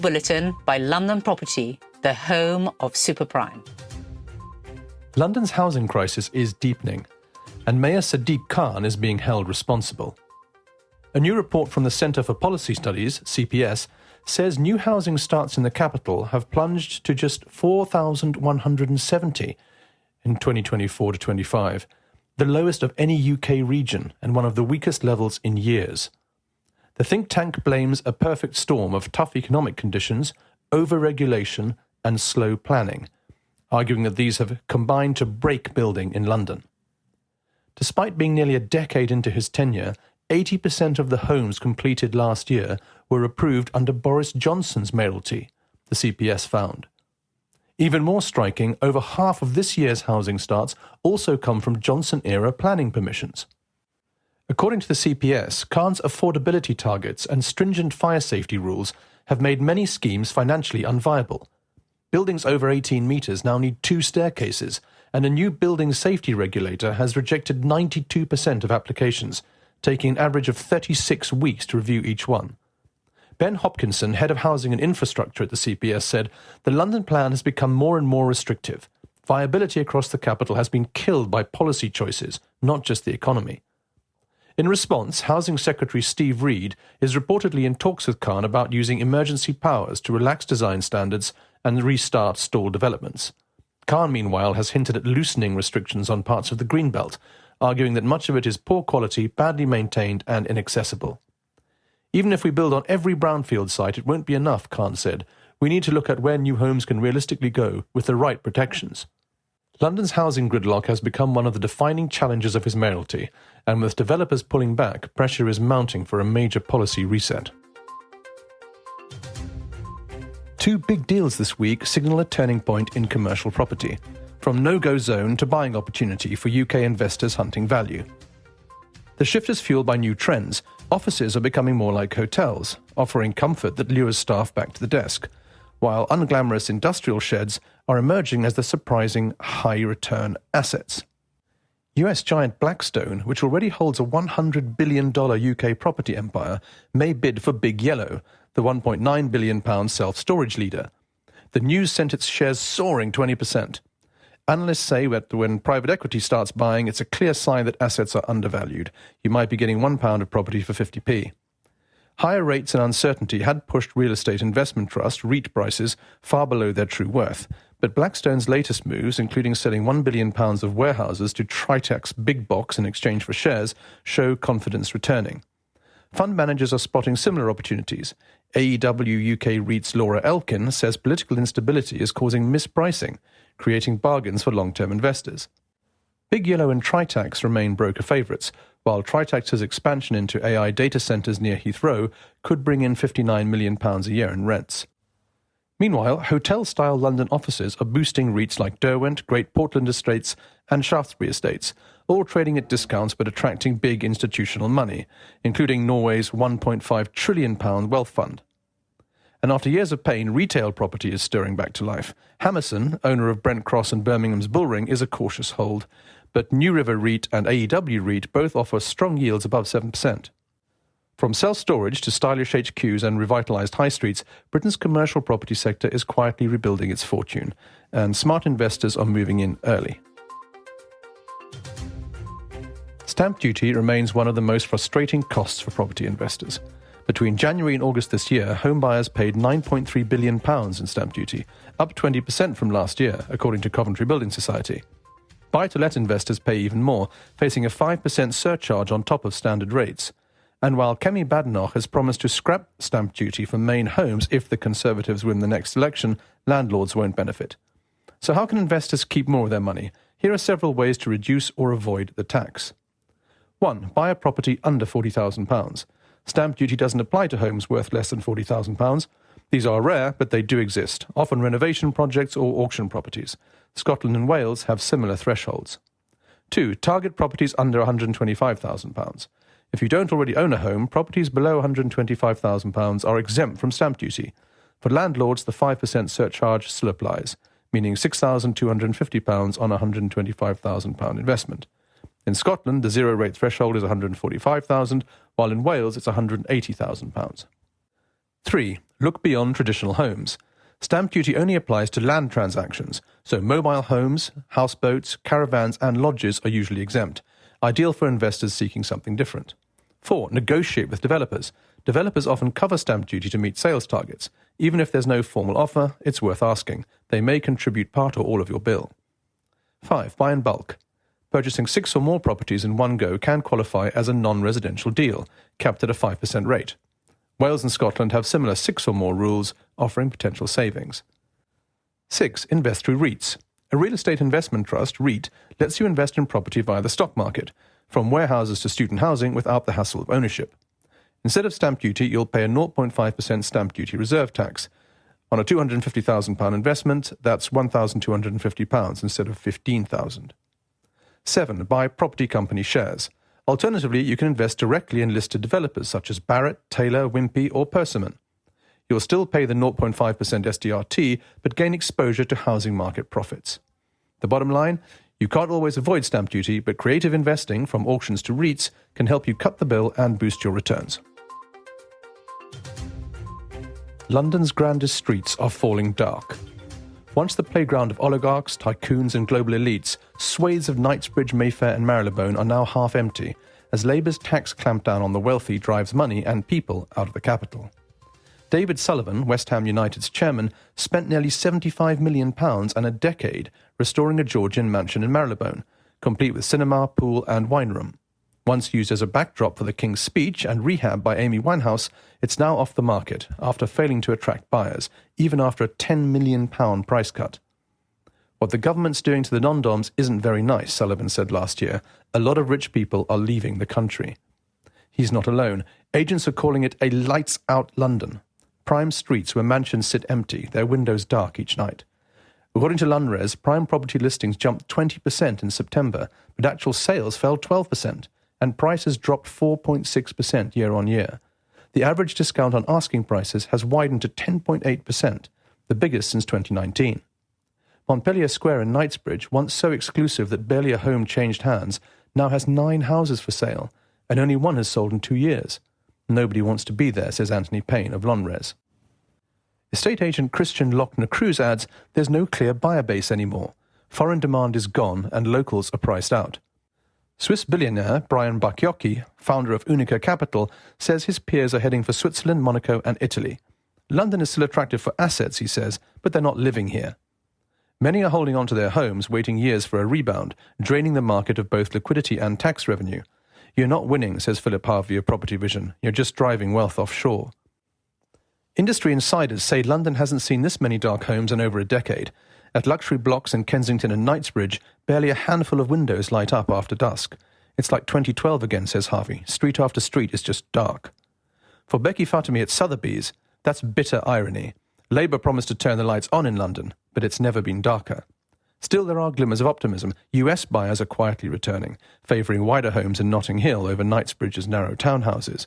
Bulletin by London Property, the home of superprime. London's housing crisis is deepening, and Mayor Sadiq Khan is being held responsible. A new report from the Centre for Policy Studies, CPS, says new housing starts in the capital have plunged to just 4,170 in 2024 to 25, the lowest of any UK region and one of the weakest levels in years. The think tank blames a perfect storm of tough economic conditions, overregulation and slow planning, arguing that these have combined to break building in London. Despite being nearly a decade into his tenure, 80% of the homes completed last year were approved under Boris Johnson's mayoralty, the CPS found. Even more striking, over half of this year's housing starts also come from Johnson-era planning permissions. According to the CPS, Khan's affordability targets and stringent fire safety rules have made many schemes financially unviable. Buildings over 18 metres now need 2 staircases, and a new building safety regulator has rejected 92% of applications, taking an average of 36 weeks to review each one. Ben Hopkinson, head of housing and infrastructure at the CPS, said the London plan has become more and more restrictive. Viability across the capital has been killed by policy choices, not just the economy. In response, Housing Secretary Steve Reed is reportedly in talks with Khan about using emergency powers to relax design standards and restart stalled developments. Khan, meanwhile, has hinted at loosening restrictions on parts of the Greenbelt, arguing that much of it is poor quality, badly maintained and inaccessible. Even if we build on every brownfield site, it won't be enough, Khan said. We need to look at where new homes can realistically go with the right protections. London's housing gridlock has become one of the defining challenges of his mayoralty, and with developers pulling back, pressure is mounting for a major policy reset. 2 big deals this week signal a turning point in commercial property, from no-go zone to buying opportunity for UK investors hunting value. The shift is fueled by new trends. Offices are becoming more like hotels, offering comfort that lures staff back to the desk, while unglamorous industrial sheds are emerging as the surprising high-return assets. US giant Blackstone, which already holds a $100 billion UK property empire, may bid for Big Yellow, the £1.9 billion self-storage leader. The news sent its shares soaring 20%. Analysts say that when private equity starts buying, it's a clear sign that assets are undervalued. You might be getting £1 of property for 50p. Higher rates and uncertainty had pushed real estate investment trust REIT prices far below their true worth, but Blackstone's latest moves, including selling £1 billion of warehouses to Tritax Big Box in exchange for shares, show confidence returning. Fund managers are spotting similar opportunities. AEW UK REIT's Laura Elkin says political instability is causing mispricing, creating bargains for long-term investors. Big Yellow and Tritax remain broker favourites, while Tritax's expansion into AI data centres near Heathrow could bring in £59 million a year in rents. Meanwhile, hotel-style London offices are boosting REITs like Derwent, Great Portland Estates and Shaftesbury Estates, all trading at discounts but attracting big institutional money, including Norway's £1.5 trillion wealth fund. And after years of pain, retail property is stirring back to life. Hammerson, owner of Brent Cross and Birmingham's Bullring, is a cautious hold, but New River REIT and AEW REIT both offer strong yields above 7%. From self-storage to stylish HQs and revitalised high streets, Britain's commercial property sector is quietly rebuilding its fortune, and smart investors are moving in early. Stamp duty remains one of the most frustrating costs for property investors. Between January and August this year, home buyers paid £9.3 billion in stamp duty, up 20% from last year, according to Coventry Building Society. Buy-to-let investors pay even more, facing a 5% surcharge on top of standard rates. And while Kemi Badenoch has promised to scrap stamp duty for main homes if the Conservatives win the next election, landlords won't benefit. So how can investors keep more of their money? Here are several ways to reduce or avoid the tax. 1. Buy a property under £40,000. Stamp duty doesn't apply to homes worth less than £40,000. These are rare, but they do exist, often renovation projects or auction properties. Scotland and Wales have similar thresholds. 2. Target properties under £125,000. If you don't already own a home, properties below £125,000 are exempt from stamp duty. For landlords, the 5% surcharge still applies, meaning £6,250 on a £125,000 investment. In Scotland, the zero-rate threshold is £145,000, while in Wales it's £180,000. 3. Look beyond traditional homes. Stamp duty only applies to land transactions, so mobile homes, houseboats, caravans and lodges are usually exempt, ideal for investors seeking something different. 4. Negotiate with developers. Developers often cover stamp duty to meet sales targets. Even if there's no formal offer, it's worth asking. They may contribute part or all of your bill. 5. Buy in bulk. Purchasing 6 or more properties in one go can qualify as a non-residential deal, capped at a 5% rate. Wales and Scotland have similar 6 or more rules, offering potential savings. 6. Invest through REITs. A real estate investment trust, REIT, lets you invest in property via the stock market, from warehouses to student housing without the hassle of ownership. Instead of stamp duty, you'll pay a 0.5% stamp duty reserve tax. On a £250,000 investment, that's £1,250 instead of £15,000. 7. Buy property company shares. Alternatively, you can invest directly in listed developers such as Barratt, Taylor, Wimpey or Persimmon. You'll still pay the 0.5% SDRT, but gain exposure to housing market profits. The bottom line, you can't always avoid stamp duty, but creative investing, from auctions to REITs, can help you cut the bill and boost your returns. London's grandest streets are falling dark. Once the playground of oligarchs, tycoons and global elites, swathes of Knightsbridge, Mayfair and Marylebone are now half empty, as Labour's tax clampdown on the wealthy drives money and people out of the capital. David Sullivan, West Ham United's chairman, spent nearly £75 million and a decade restoring a Georgian mansion in Marylebone, complete with cinema, pool and wine room. Once used as a backdrop for the King's Speech and rehab by Amy Winehouse, it's now off the market after failing to attract buyers, even after a £10 million price cut. What the government's doing to the non-doms isn't very nice, Sullivan said last year. A lot of rich people are leaving the country. He's not alone. Agents are calling it a lights-out London. Prime streets where mansions sit empty, their windows dark each night. According to Lunres, prime property listings jumped 20% in September, but actual sales fell 12%, and prices dropped 4.6% year on year. The average discount on asking prices has widened to 10.8%, the biggest since 2019. Montpellier Square in Knightsbridge, once so exclusive that barely a home changed hands, now has 9 houses for sale, and only one has sold in 2 years. Nobody wants to be there, says Anthony Payne of Lunres. Estate agent Christian Lochner Cruz adds, there's no clear buyer base anymore. Foreign demand is gone and locals are priced out. Swiss billionaire Brian Bacchiocchi, founder of Unica Capital, says his peers are heading for Switzerland, Monaco and Italy. London is still attractive for assets, he says, but they're not living here. Many are holding on to their homes, waiting years for a rebound, draining the market of both liquidity and tax revenue. You're not winning, says Philip Harvey of Property Vision. You're just driving wealth offshore. Industry insiders say London hasn't seen this many dark homes in over a decade. At luxury blocks in Kensington and Knightsbridge, barely a handful of windows light up after dusk. It's like 2012 again, says Harvey. Street after street is just dark. For Becky Fatemi at Sotheby's, that's bitter irony. Labour promised to turn the lights on in London, but it's never been darker. Still, there are glimmers of optimism. US buyers are quietly returning, favouring wider homes in Notting Hill over Knightsbridge's narrow townhouses.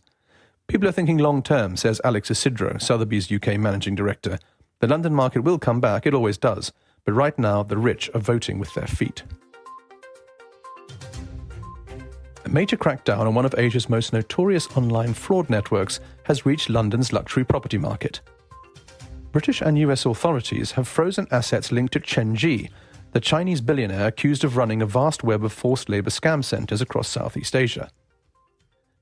People are thinking long-term, says Alex Isidro, Sotheby's UK managing director. The London market will come back, it always does, but right now the rich are voting with their feet. A major crackdown on one of Asia's most notorious online fraud networks has reached London's luxury property market. British and US authorities have frozen assets linked to Chen Ji, the Chinese billionaire accused of running a vast web of forced labour scam centres across Southeast Asia.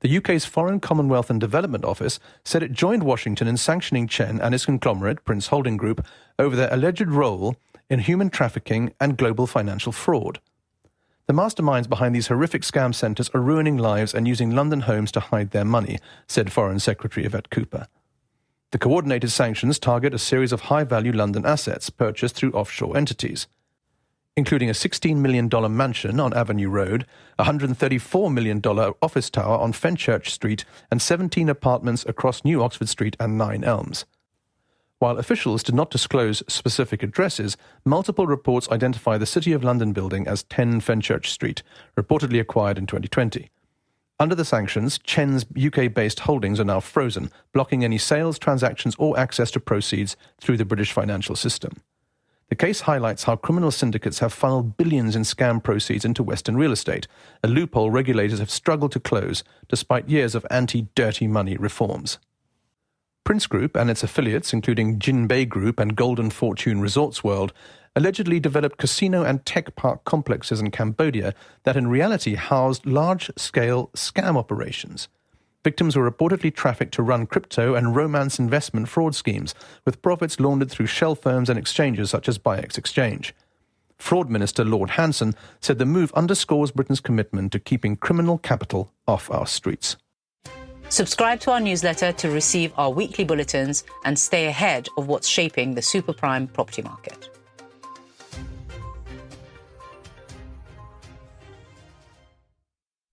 The UK's Foreign, Commonwealth and Development Office said it joined Washington in sanctioning Chen and his conglomerate, Prince Holding Group, over their alleged role in human trafficking and global financial fraud. The masterminds behind these horrific scam centres are ruining lives and using London homes to hide their money, said Foreign Secretary Yvette Cooper. The coordinated sanctions target a series of high-value London assets purchased through offshore entities, including a $16 million mansion on Avenue Road, a $134 million office tower on Fenchurch Street, and 17 apartments across New Oxford Street and 9 Elms. While officials did not disclose specific addresses, multiple reports identify the City of London building as 10 Fenchurch Street, reportedly acquired in 2020. Under the sanctions, Chen's UK-based holdings are now frozen, blocking any sales, transactions or access to proceeds through the British financial system. The case highlights how criminal syndicates have funneled billions in scam proceeds into Western real estate, a loophole regulators have struggled to close despite years of anti-dirty money reforms. Prince Group and its affiliates, including Jinbei Group and Golden Fortune Resorts World, allegedly developed casino and tech park complexes in Cambodia that in reality housed large-scale scam operations. Victims were reportedly trafficked to run crypto and romance investment fraud schemes, with profits laundered through shell firms and exchanges such as BuyX Exchange. Fraud Minister Lord Hanson said the move underscores Britain's commitment to keeping criminal capital off our streets. Subscribe to our newsletter to receive our weekly bulletins and stay ahead of what's shaping the super prime property market.